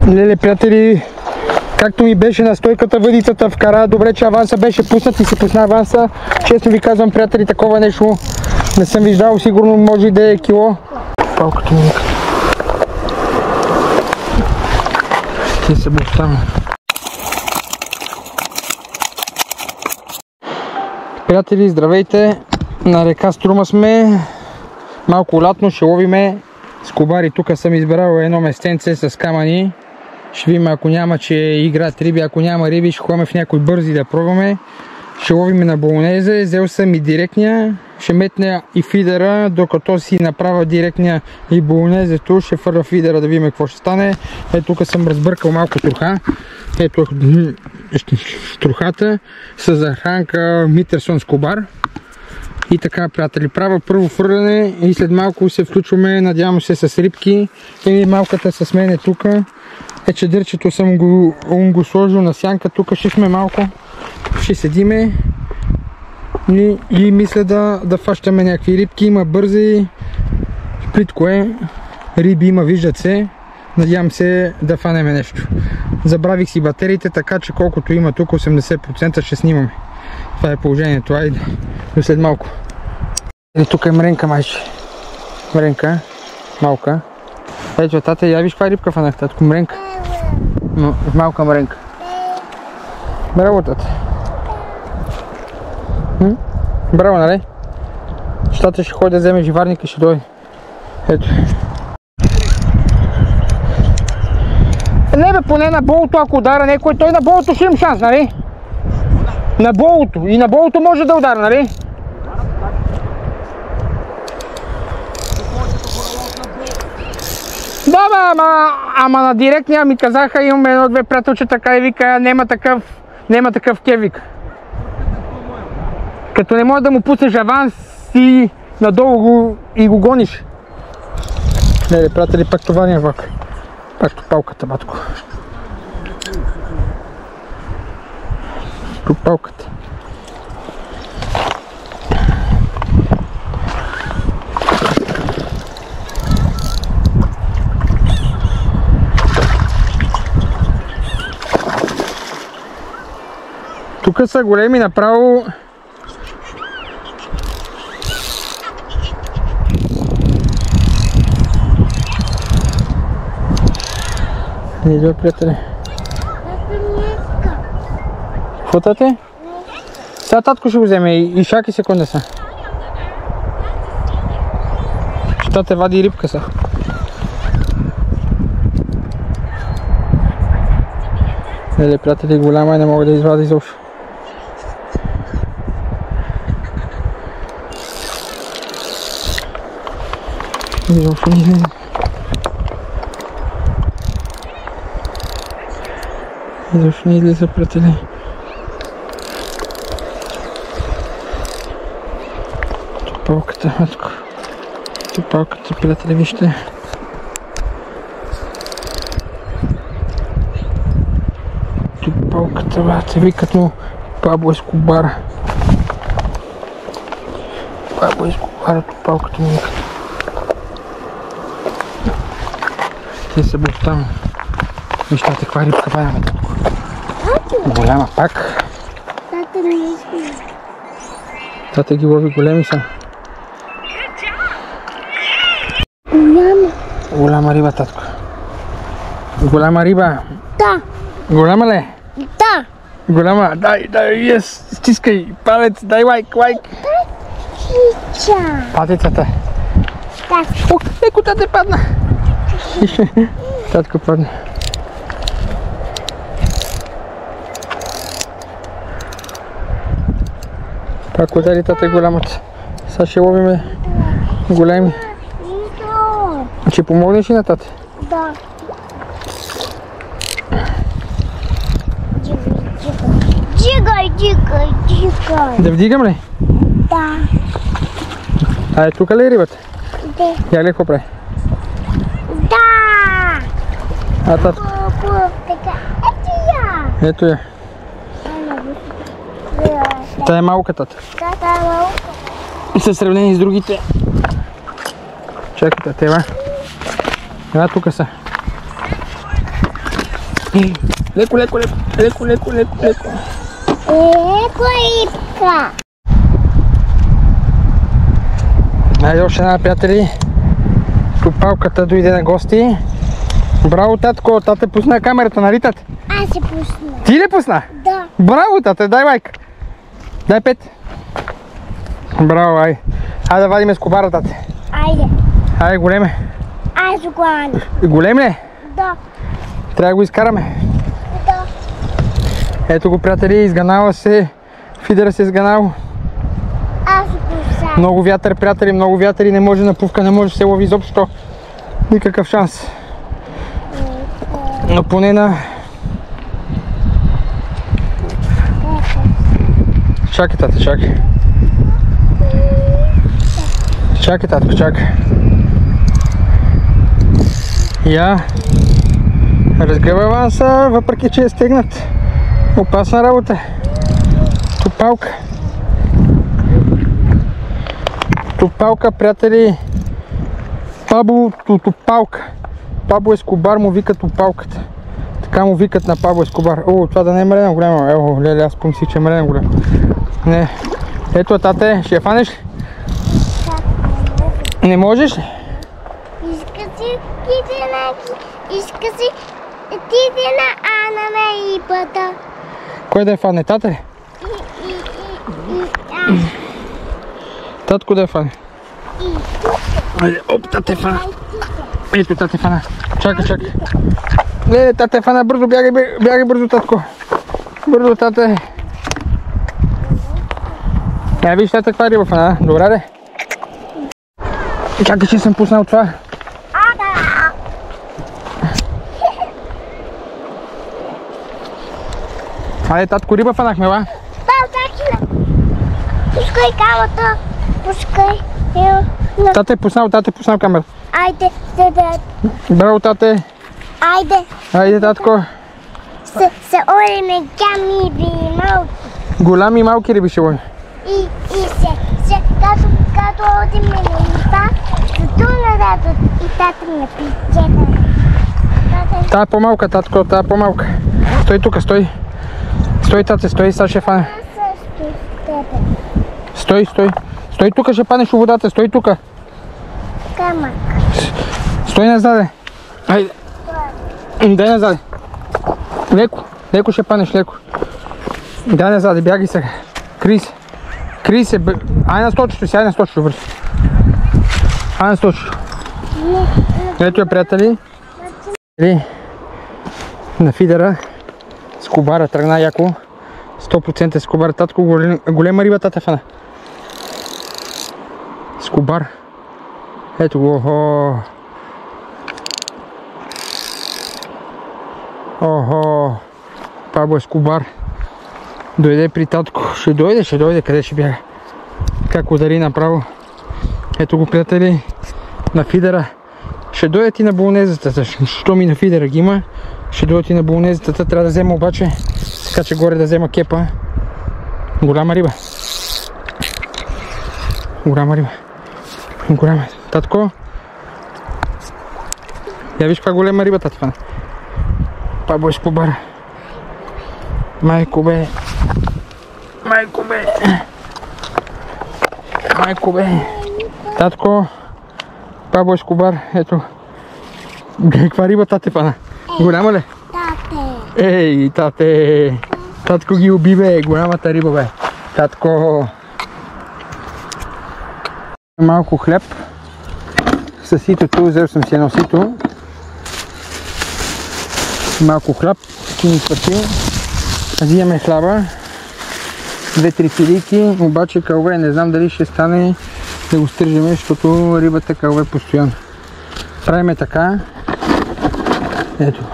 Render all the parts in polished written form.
Леле, приятели, както ми беше на стойката въдицата вкара, добре, че аванса беше пуснат и си пусна аванса. Честно ви казвам, приятели, такова нещо не съм виждал, сигурно може да е кило. Палката ми никъде. Ти се бутам. Приятели, здравейте! На река Струма сме. Малко лятно ще ловиме скубари. Тук съм избрал едно местенце с камъни. Ще видим, ако няма, че играят риби. Ако няма риби, ще ходим в някой бързи да пробваме. Ще ловиме на болонезе. Взел съм и директния. Ще метня и фидера, докато си направя директния и болонезето. Ще фърля фидера да видим какво ще стане. Ето тук съм разбъркал малко труха. Ето трухата с захранка Митерсон скубар. И така, приятели, правя първо фърляне и след малко се включваме, надявам се, с рибки. И малката с мен е тук. Чадърчето съм го сложил на сянка, тук ще сме малко. Ще седиме и мисля да фащаме някакви рибки. Има бързи, плитко е, риби има, виждат се. Надявам се да фанем нещо. Забравих си батериите, така че колкото има тук, 80% ще снимаме. Това е положението. Айде, до след малко. Тук е мренка, майче. Мренка, малка. Ето, тата, я виж каква рибка фанах, татко, мренка. Малка мренка. Браво, тата. Браво, нали? Тата ще ходи да вземе живарник и ще дойде. Ето. Не бе, поне на болото, ако удара някой, той на болото ще им шанс, нали? На болото. И на болото може да удара, нали? Да, бе, ама на директния ми казаха, имаме едно-две приятелчета, така и вика, нема такъв кевик. Като не може да му пуснеш аванс и надолу го гониш. Не, приятели, пак това не е влак. Пак палката, батко. Палката. Тук са големи направо. Не идва, приятели. Какво тате? Сега татко ще го вземе и шаки секунда са. Ще тате вади рибка са. Леле, приятели, голяма и не мога да извади изобщо. Изобщо не излезе. Изобщо не излезе, приятели. Палката, матко. Палката, приятели, вижте. Палката, бате, ви като Пабло Ескобар. Пабло Ескобар, палката ми викат. Те са бил там. Вижте, каква рибка падаме тук. Голяма пак. Тата не иска. Тата ги лови големи са. Голяма. Голяма риба, татко. Голяма риба. Да. Голяма ли? Да. Голяма. Дай, стискай палец, дай лайк. Чича. Патицата. Так. Ох, леко тате падна. Татко падна. Пак удари тата голямата. Сега ще ловиме големи. Ще помогнеш и на тате? Да. Джигай. Да вдигам ли? Да. А е тук ли е рибата? Да. Я ли какво прави? Да. А тато? Така. Ето я. Ето я. Та е малка, тата. Тата е малка. Със сравнение с другите. Чакайте, тева. Ела тук са. Леко, леко, леко, леко, леко, леко, леко. Леко рибка. Айде още една, приятели. Тупалката дойде на гости. Браво, татко, тате пусна камерата, нали, тате? Аз се пусна. Ти ли пусна? Да. Браво, тате, дай лайк. Дай 5. Браво, ай. Айде да вадиме скобара, тате. Айде. Айде, големе. Аз главна. Голем ли? Да. Трябва да го изкараме. Да. Ето го, приятели, изганава се. Фидера се изганал. Аз пусна. Много вятър, приятели, много вятър и не може напувка, не може да се лови изобщо. Никакъв шанс. Но поне на... Чакай, тате, чакай. Чакай, татко, чакай. Я разгръва аванса, въпреки че е стегнат. Опасна работа. Тупалка. Тупалка, приятели. Пабло Тупалка. Пабло Ескобар му викат Тупалката. Така му викат на Пабло Ескобар. О, това да не е мрена голяма. Ето, леле, аз помислих, че е мрена голяма. Не. Ето, тате, ще я фанеш ли? Не можеш ли? Иска си ти на Ана на рибата. Кой да я фане, тате ли? Татко да я фане. Айде, оп, тате фана. Ето, тате фана. Чакай, чакай. Не, тате фана, бързо, бягай бързо, татко. Бързо, тате. Виж, тате, каква риба фана, добре де? Чакай, че съм пуснал това. Айде, татко, риба фанахме, ба? Пускай камата. Пускай. Тате е пуснал камера. Айде. Браво, тате. Айде. Айде, татко. Се олиме гами и малки. Голями и малки риби ще лови. И като одиме на риба, затуна и тата ме пичета. Та е по-малка, татко, та е по-малка. Стой тук, стой. Стой, тате, стой, сега ще фане. Стой. Стой тук, ще панеш у водата, стой тук. Камък. Стой назаде. Айде. Дай назаде. Леко ще панеш, леко. Дай назаде, бягай сега. Крий се. Ай на сточето си, бързо. Ай на сточето. Ето я, приятели. На фидера. Скобара тръгна яко. 100% скобар. Татко, голема риба, тата фана. Скобар. Ето го. Охо. Пабло Ескобар. Дойде при татко. Ще дойде. Къде ще бяга? Как удари направо. Ето го, приятели. На фидера. Ще дойдат и на болнезата. Що ми на фидера ги има. Ще дойдат и на болнезата. Трябва да взема обаче. Така че горе да взема кепа. Голяма риба. Голяма. Татко. Я виж каква голема риба, тати фана. Пабло Ескобар. Майко бе. Татко. Пабло Ескобар. Ето. Каква риба, тати фана? Голяма ли? Тате. Ей, тате. Татко ги уби, бе. Голямата риба, бе. Татко. Малко хляб. С ситото. Взел съм си едно сито. Малко хляб. Кини свърши. Взимаме хляба. 2-3 филийки. Обаче кълве. Не знам дали ще стане да го стържиме, защото рибата кълве постоянно. Правиме така. Ето.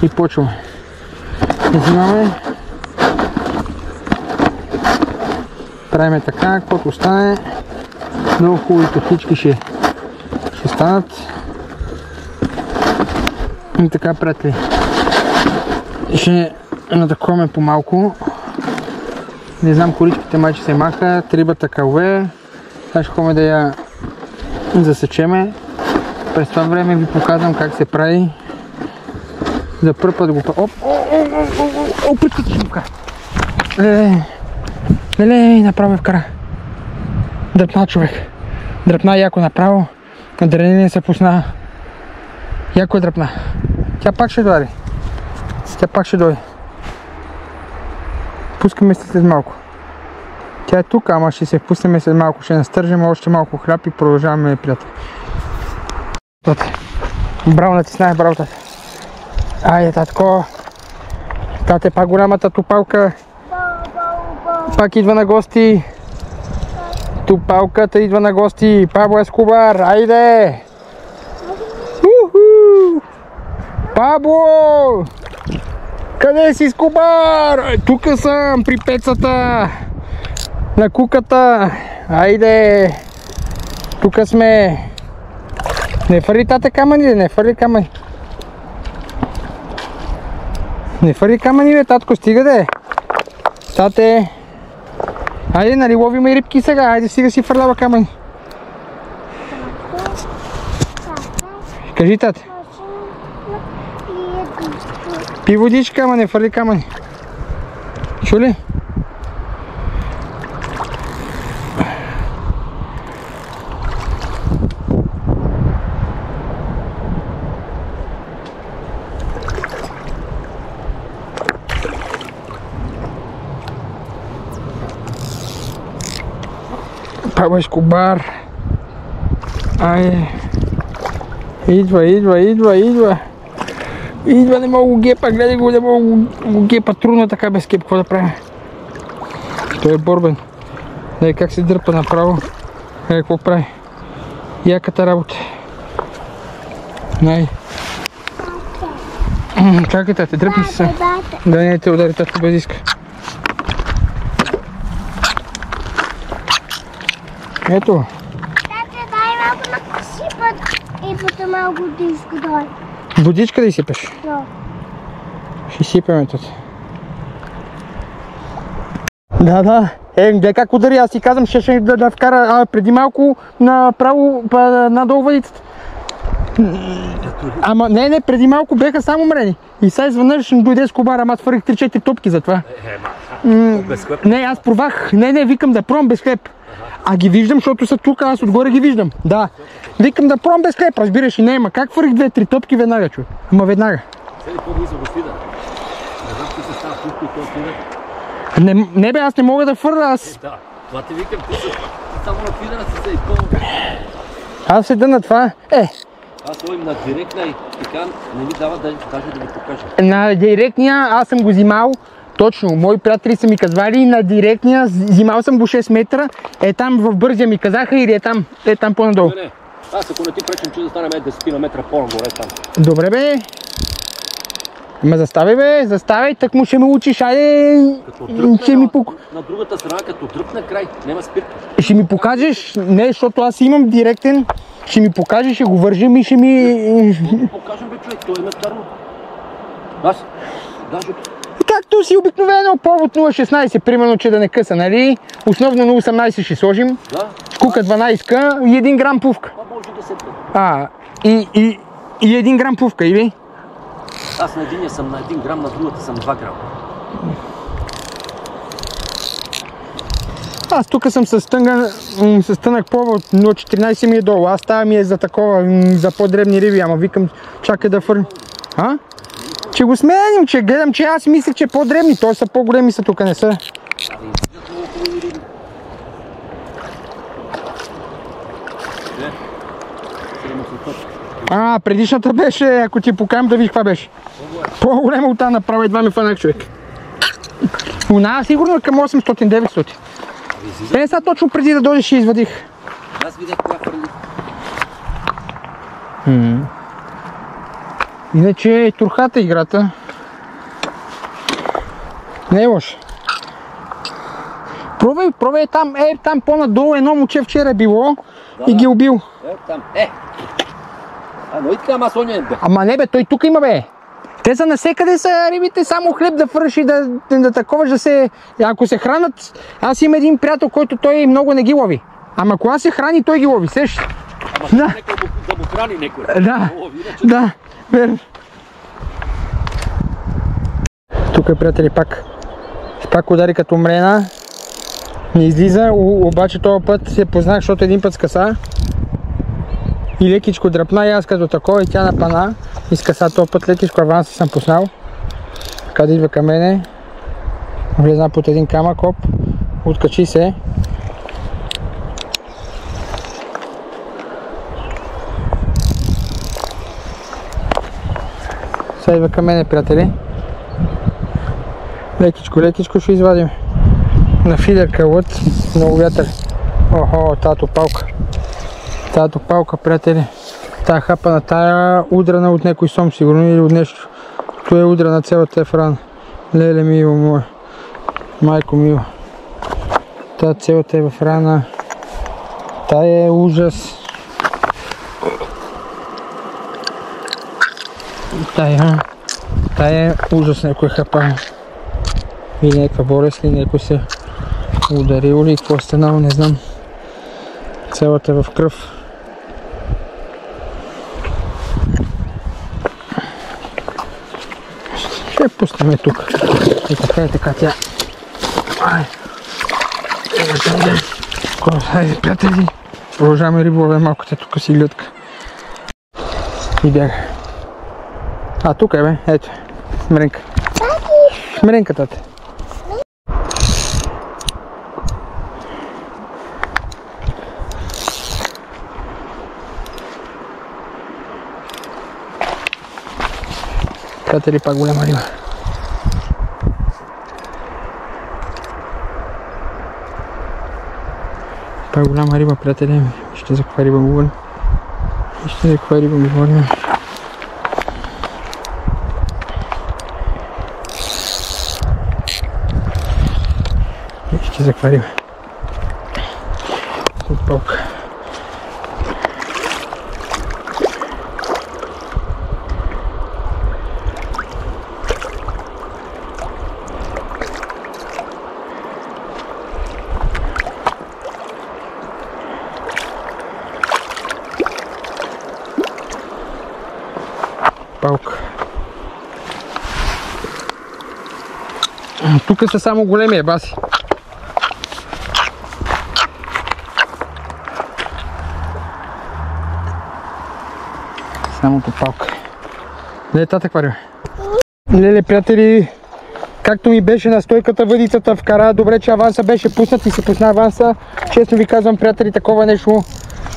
И почваме. Взимаме. Правиме така, каквото остане. Много хубави тухлички ще станат. И така, приятели. Ще натакваме по-малко. Не знам, коричките майче се махат. Рибата кълве. Сега ще ходим да я засечеме. През това време ви показвам как се прави За първ път го правя. Оп, пръчката ще вкара. Направо вкара. Дръпна човек. Дръпна яко направо. Адреналин се пусна. Яко дръпна. Тя пак ще дойде. Пускаме се след малко. Тя е тук, ама ще се впуснем след малко. Ще настържим още малко хляб и продължаваме, приятели. Браво, натиснах, браво, тате. Айде, татко. Тате, пак голямата топалка. Пак идва на гости. Топалката идва на гости. Пабло Ескобар, айде! Пабло! Къде си, Ескобар? Тук съм, при пецата. На куката. Айде! Тук сме. Не фърли тате камъни, не фърли камъни. Не фърли камъни, бе, татко, стига де. Тате. Айде, нали ловим и рибки сега, айде стига си фърлява камъни. Кажи, тате. Пи водичка, ама не фърли камъни. Чу ли? Пабло Ескобар. Айде. Идва. Идва, не мога го гепа, гледай го, не мога го гепа. Трудно така без кеп, какво да правим? Той е борбен. Гледай как се дърпа направо. Гледай какво прави. Яката работа. Най. Чакай, тате, дръпни се. Да не те удари, тате, без иска. Ето. Тате, дай малко на сипът и потом малко водичка дай. Водичка да изсипеш? Да. Ще сипеме тут. Да. Гледай как удари, аз си казвам, ще да вкара преди малко направо надолу въдицата. Ама не, преди малко беха само мрени. И сега изведнъж дойде Ескобар, ама аз фърих 3-4 топки за това. Без хлеб? Не, аз провах. Не, викам да пробвам без хлеб. А ги виждам, защото са тук, аз отгоре ги виждам. Да. Викам да пробвам без хлеб, разбираш, и не, ма как фърих 2-3 топки веднага, човек? Ама веднага. Цели по-близо го свида. Не знам, че се става пушко и то свида. Не бе, аз не мога да фърля, аз... Да, това ти викам, ти само на фидера си се и пълно. Аз седа на това. Аз ходим на директна и така не ми дава даже да ви покажа. На директния аз съм го взимал. Точно, мои приятели са ми казвали, на директния взимал съм го 6 метра, там в Бързия ми казаха или е там по-надолу. Не, аз ако не ти пречам, че да станем 10 метра по-нагоре там. Добре бе. Ама заставай, так му ще ме учиш, айде. На другата страна, като дръпна край, няма спирка. Ще ми покажеш, не, защото аз имам директен, ще ми покажеш, ще го вържим и ще ми... Покажем бе човек, той е метарно. Аз, даже... Както си обикновено, повод 0,16, примерно, че да не къса, нали? Основно 0,18 ще сложим. Да. Кука 12 и 1 грам пувка. Това може да се... И 1 грам пувка, или? Аз на единия съм на 1 грам, на другата съм 2 грама. Аз тук съм с тънък повод, 0,14 ми е долу. Аз става ми е за такова, за по-дребни риби, ама викам, чакай да фърля. Че го сменим, че гледам, че аз мислех, че по-дребни, т.е. са по-големи са тук, не са. Предишната беше, ако ти покажем да видиш каква беше. По-голема от тази направо, едва ми фанах, човек. Она сигурно е към 800-900. Сега точно преди да дойдеш и извадих. Аз видях кога фърли. Иначе турхата играта. Не е лоша. Пробвай там, там по-надолу едно момче вчера е било и ги убил. Там, но и така масонен бе. Ама не бе, той тук има бе. Те са насекъде са рибите, само хлеб да фърши и да таковаш да се... Ако се хранат, аз имам един приятел, който той много не ги лови. Ама кога се храни, той ги лови, сеш? Ама да му храни некой. Да, верно. Тук е, приятели, пак удари като мрена. Не излиза, обаче този път се познах, защото един път скъса. И лекичко дръпна и аз като такова и тя напана. И скъса този път лекичко, аванса съм пуснал. Така да идва към мене. Влезна под един камък, оп. Откачи се. Сега идва към мене, приятели. Лекичко ще извадим. На фидерка лът, много вятър. Охо, тато палка. Тато палка, приятели. Тая хапана, тая удрана от някой сом, сигурно, или от нещо. То е удрана цялата ефрана. Леле мило мое. Майко мило. Тая цялата е в рана. Тая е ужас. Тая е ужас, някой хапан. Или някаква болест, или някой се ударил, или какво станало, не знам. Цялата е в кръв. Ще я пуснем тук. И така тя. Хайде, приятели. Продължаваме риболове, малката тук си гледка. И бяга. А, тук е, бе, ето. Смренка. Смренка, тате. Приятели, пак голяма риба. Пак голяма риба, приятели. Вижте за каква риба говорим. Вижте за каква риба говорим. Вижте за каква риба. От палка. Палка. Тук са само големия баси. Само по палка. Не, тата каква риба? Леле, приятели, както ми беше на стойката въдицата вкара, добре, че аванса беше пуснат и се пусна аванса. Честно ви казвам, приятели, такова нещо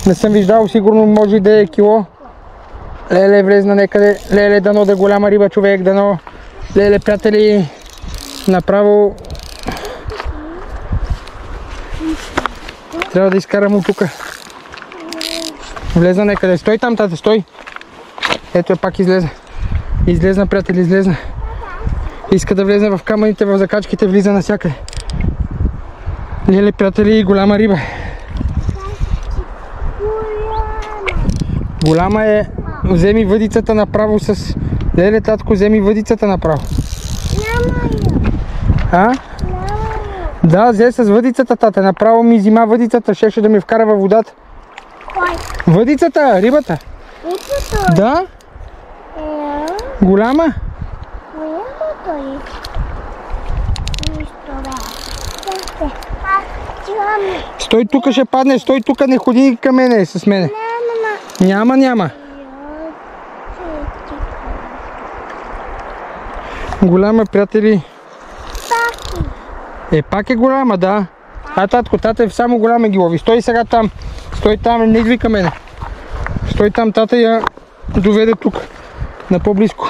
не съм виждал, сигурно може да е кило. Леле, влезна некъде, леле, дано да е голяма риба, човек, дано. Леле, приятели, направо трябва да изкарам от тука. Влезна некъде, стой там, тата, стой. Ето е, пак излезна. Излезна, приятели, излезна. Иска да влезне в камъните, в закачките, влиза навсякъде. Леле, приятели, голяма риба. Голяма е. Вземи въдицата направо с... Леле, татко, вземи въдицата направо. А? Да, взе с въдицата, тата. Направо ми взима въдицата. Щеше да ми вкара във водата. Кой? Въдицата, рибата. Рибата? Да. Голяма? Голямото е. Нищо, бе. Стой тук, ще падне. Стой тук, не ходи към мене, с мене. Няма. Голяма, приятели. Пак е голяма, да. А, татко, тата е само голяма ги лови. Стой сега там. Стой там, не извика мене. Стой там, тата я доведе тук. На по-близко.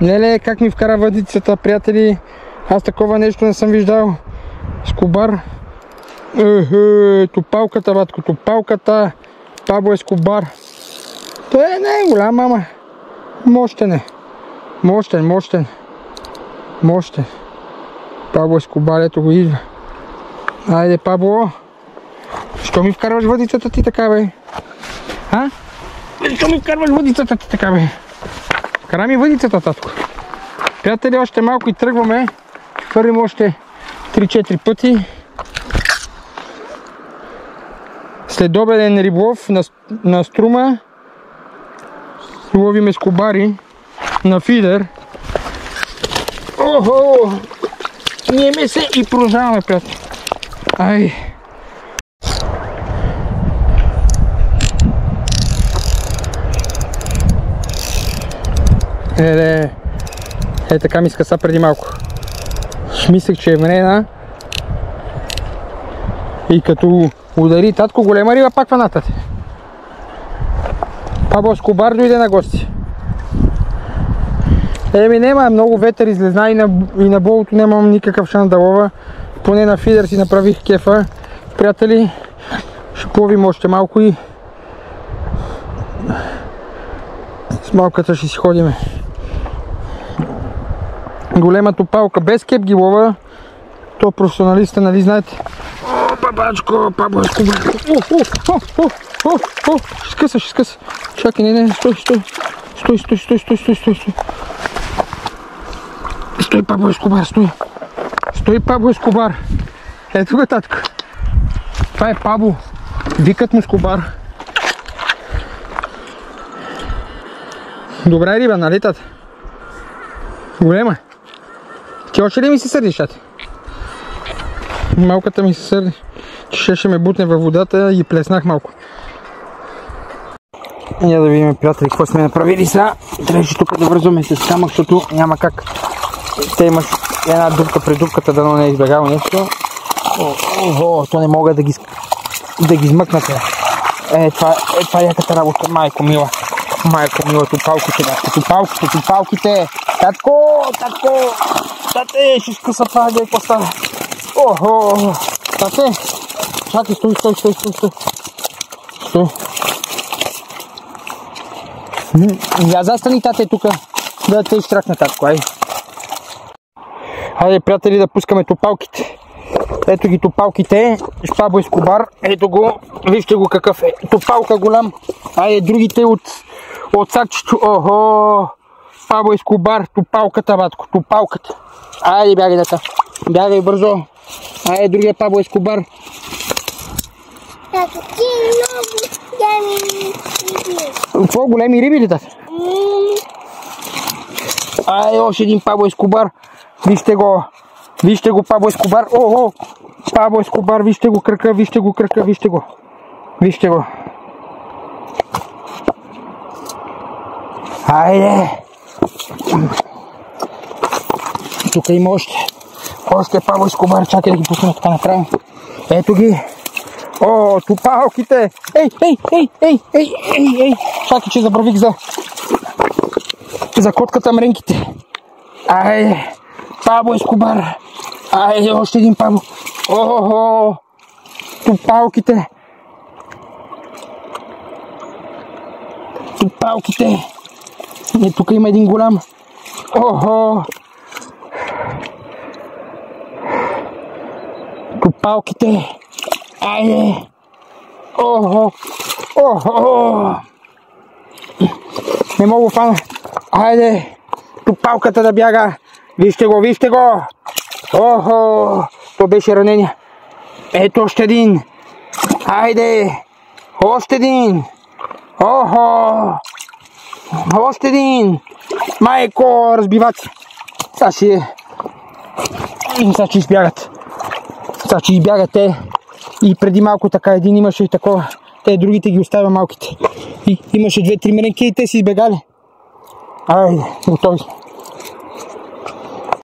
Леле, как ми вкара въдицата, приятели. Аз такова нещо не съм виждал. Скобар. Топалката, батко, топалката. Пабло Ескобар. Той не е голям, ама. Мощен е. Мощен. Пабло Ескобар, ето го идва. Айде, Пабло. Що ми вкарваш въдицата ти така, бе? А? Що ми вкарваш въдицата ти така, бе? Вкара ми въдицата, татко. Приятели, още малко и тръгваме. Хвърлим още 3-4 пъти. Следобеден риболов на струма. Ловим ескобари на фидер. Охо! Ниеме се и продължаваме, приятели. Ай! Така ми скъса преди малко. Мислех, че е врена. И като удари татко голема риба, пак фанатът. Пабло Ескобар дойде на гости. Няма, много ветър излезна и на болото нямам никакъв шанс да лова. Поне на фидер си направих кефа. Приятели, ще пловим още малко и с малката ще си ходиме. Голема топалка, без кеп ги лова. То професионалиста, нали знаете? О, бабачко, Пабло Ескобар. Ще скъса. Чакай, не, стой. Стой, Пабло Ескобар, стой. Стой, Пабло Ескобар. Ето го, татко. Това е Пабло. Викат му Ескобар. Добра е риба, нали, тата? Голема. Ти още ли ми се сърдиш, тата? Малката ми се сърди, че ще ме бутне във водата и плеснах малко. Я да видим, приятели, какво сме направили сега. Трябваше тук да вързваме с камък, защото няма как. Те имаш една дупка пред дупката, дано не е избегало нещо. То не мога да ги измъкнат. Това е яката работа, майко мила. Майко мила, топалките. Татко! Тате, ще скъса това, да какво стане. Тате! Чакай, стой. Я застани, тате, тука. Да те изтракне, татко, ай. Хайде, приятели, да пускаме топалките. Ето ги топалките. Пабло Ескобар. Ето го. Вижте го какъв е. Топалка голям. Айде, другите от сакчето. Пабло Ескобар. Топалката, батко. Топалката. Айде, бягай, дата. Бягай бързо. Айде, другия Пабло Ескобар. Тато, ти много големи риби. Какво, големи риби ли, тата? Айде, още един Пабло Ескобар. Вижте го, Пабло Ескобар. Пабло Ескобар, вижте го кръка. Вижте го. Айде. Тук има още Пабло Ескобар. Чакай да ги пуснем така направо. Ето ги. Топалките. Ей. Чакай, че забравих за котката мренките. Айде. Пабло Ескобар. Айде, още един Пабло. Топалките. И тук има един голям. Топалките. Айде. Не мога фана. Айде. Топалката да бяга. Вижте го. То беше ранение. Ето още един. Айде. Още един. Още един. Майко, разбиват се. Сега ще избягат. Те. И преди малко така един имаше и такова. Те другите ги оставя малките. И имаше 2-3 меренки и те си избегали. Айде, готови сме.